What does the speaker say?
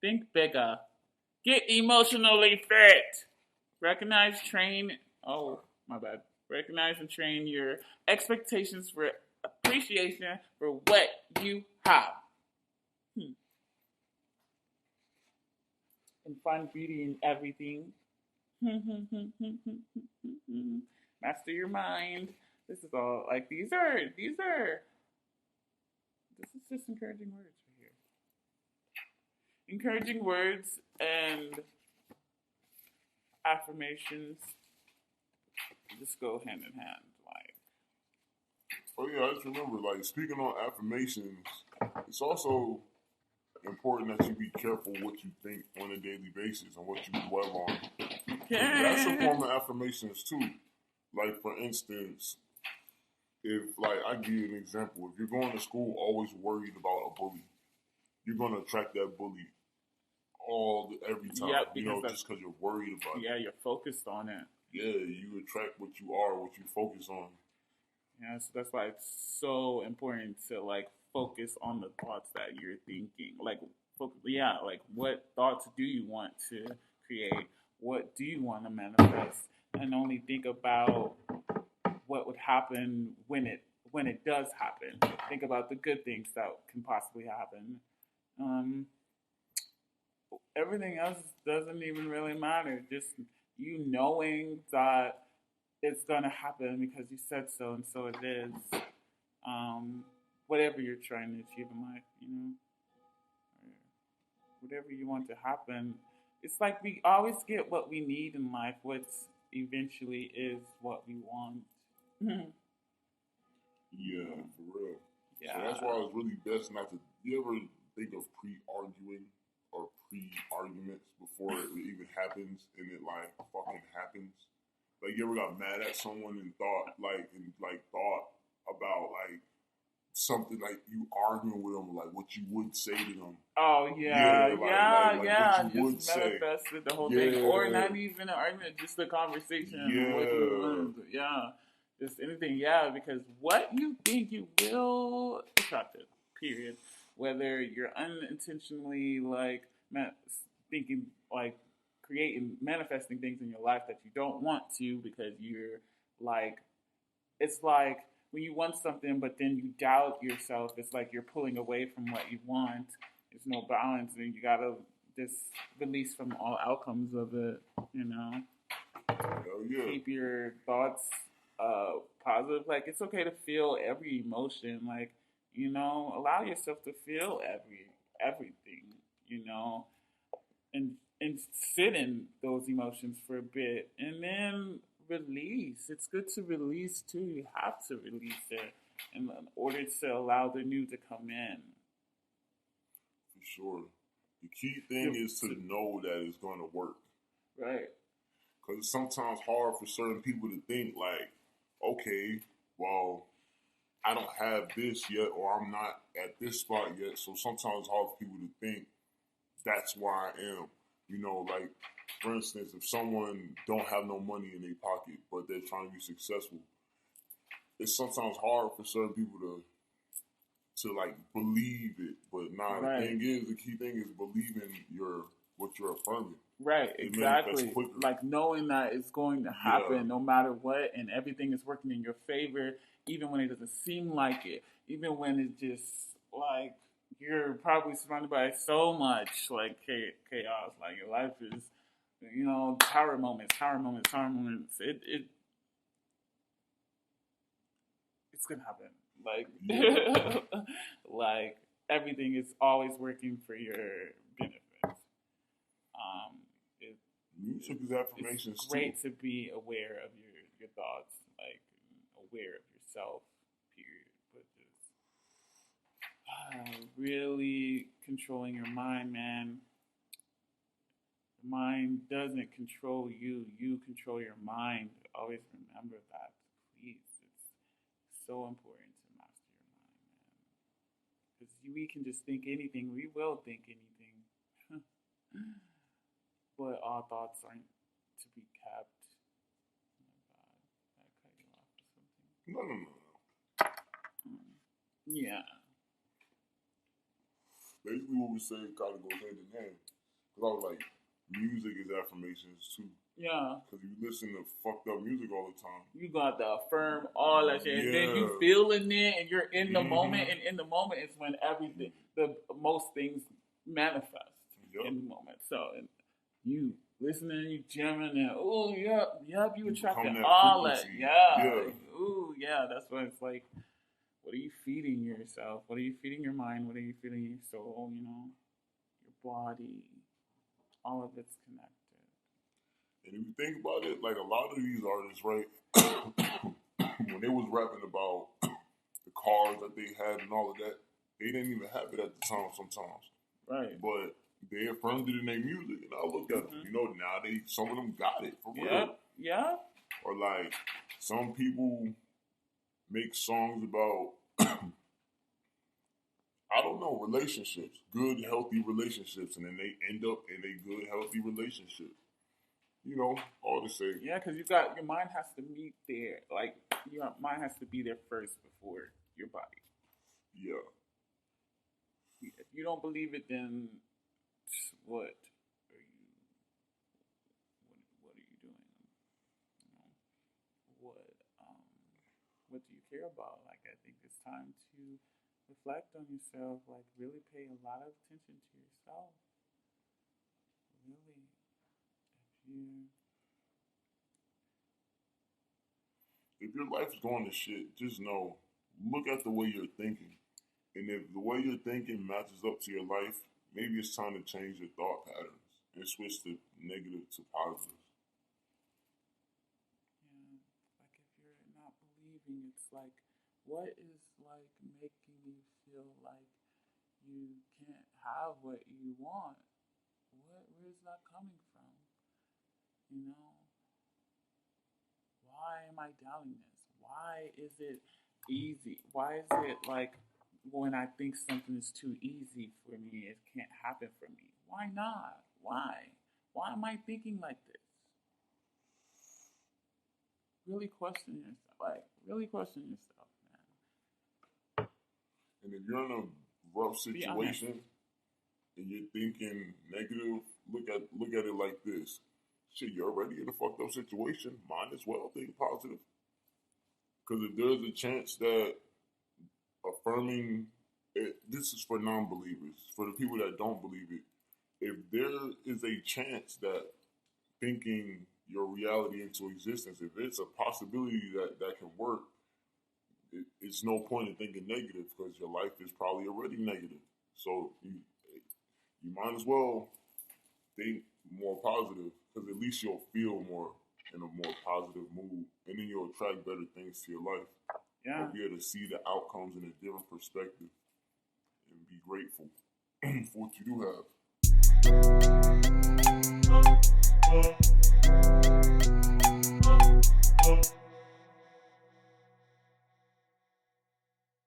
Think bigger. Get emotionally fit. Recognize, train. Oh, my bad. Recognize and train your expectations for appreciation for what you have. And find beauty in everything. Master your mind. This is all like these are. This is just encouraging words right here. Encouraging words and affirmations just go hand in hand. Like, oh yeah, I just remember, like, speaking on affirmations, it's also important that you be careful what you think on a daily basis and what you dwell on. That's a form of affirmations too. Like, for instance, if, like, I give you an example. If you're going to school always worried about a bully, you're going to attract that bully every time. Yep, just because you're worried about it. Yeah, you're focused on it. Yeah, you attract what you are, what you focus on. Yeah, so that's why it's so important to like focus on the thoughts that you're thinking. Like, like what thoughts do you want to create? What do you want to manifest? And only think about what would happen when it does happen. Think about the good things that can possibly happen. Everything else doesn't even really matter. Just you knowing that it's gonna happen because you said so, and so it is. Whatever you're trying to achieve in life, whatever you want to happen, it's like we always get what we need in life. What eventually is what we want. Yeah, for real. Yeah. So that's why it's really best not to. You ever think of pre-arguing or pre-arguments before it even happens, and it like fucking happens? Like, you ever got mad at someone and thought about like something, like you arguing with them, like what you would say to them. Oh yeah, what you would just say. manifested the whole thing, or not even an argument, just a conversation. Yeah, just anything. Yeah, because what you think you will attract it. Period. Whether you're unintentionally like thinking like manifesting things in your life that you don't want to because you're like, it's like when you want something but then you doubt yourself, it's like you're pulling away from what you want. There's no balance, and you gotta just release from all outcomes of it, Hell yeah. Keep your thoughts positive. Like, it's okay to feel every emotion, like, allow yourself to feel everything, and sit in those emotions for a bit, and then release. It's good to release too. You have to release it in order to allow the new to come in. For sure. The key thing is to know that it's going to work. Right. Because it's sometimes hard for certain people to think like, okay, well, I don't have this yet, or I'm not at this spot yet. So sometimes it's hard for people to think that's where I am. Like, for instance, if someone don't have no money in their pocket, but they're trying to be successful, it's sometimes hard for certain people to like believe it. But right. The key thing is believing what you're affirming. Right, exactly. Like knowing that it's going to happen no matter what, and everything is working in your favor, even when it doesn't seem like it, even when it's just like you're probably surrounded by so much like chaos. Like, your life is, tower moments. It's gonna happen. Like, like everything is always working for your benefit. Music is affirmations. It's great to be aware of your thoughts, like aware of yourself. Period. But just really controlling your mind, man. The mind doesn't control you. You control your mind. Always remember that, please. It's so important to master your mind, man. Because we can just think anything. We will think anything. But all thoughts aren't to be kept. Oh my God. Did I cut you off or something? No. Yeah. Basically what we say kind of goes hand in hand. Because I was like, music is affirmations too. Yeah. Because you listen to fucked up music all the time. You got to affirm all that shit. And then you feeling it and you're in the moment. And in the moment is when everything, most things manifest in the moment. So you listening, you jamming, and oh, yep, you attracting all that. Yeah. Ooh, yeah, that's what it's like. What are you feeding yourself? What are you feeding your mind? What are you feeding your soul? You know, your body. All of it's connected. And if you think about it, like a lot of these artists, right, when they was rapping about the cars that they had and all of that, they didn't even have it at the time sometimes. Right. But they affirmed it in their music, and I look at them, you know, now some of them got it for real. Yeah. Or like some people make songs about, I don't know, relationships, good, healthy relationships, and then they end up in a good, healthy relationship. You know, all the same. Yeah, because your mind has to meet there. Like, your mind has to be there first before your body. Yeah. If you don't believe it, then what are you doing? You know, what do you care about? Like, I think it's time to reflect on yourself. Like, really pay a lot of attention to yourself. Really. If your life is going to shit, just know, look at the way you're thinking. And if the way you're thinking matches up to your life, maybe it's time to change your thought patterns and switch the negative to positive. Yeah, like if you're not believing, it's like, what is like making you feel like you can't have what you want? Where's that coming from? You know? Why am I doubting this? Why is it easy? Why is it like when I think something is too easy for me, it can't happen for me? Why not? Why? Why am I thinking like this? Really question yourself. Like, really question yourself, man. And if you're in a rough situation and you're thinking negative, look at it like this. Shit, you're already in a fucked up situation. Might as well think positive. Because if there's a chance that affirming it, this is for non-believers, for the people that don't believe it, if there is a chance that thinking your reality into existence, if it's a possibility that can work, it's no point in thinking negative because your life is probably already negative. So you might as well think more positive, because at least you'll feel more in a more positive mood, and then you'll attract better things to your life. Yeah. You'll be able to see the outcomes in a different perspective and be grateful for what you do have.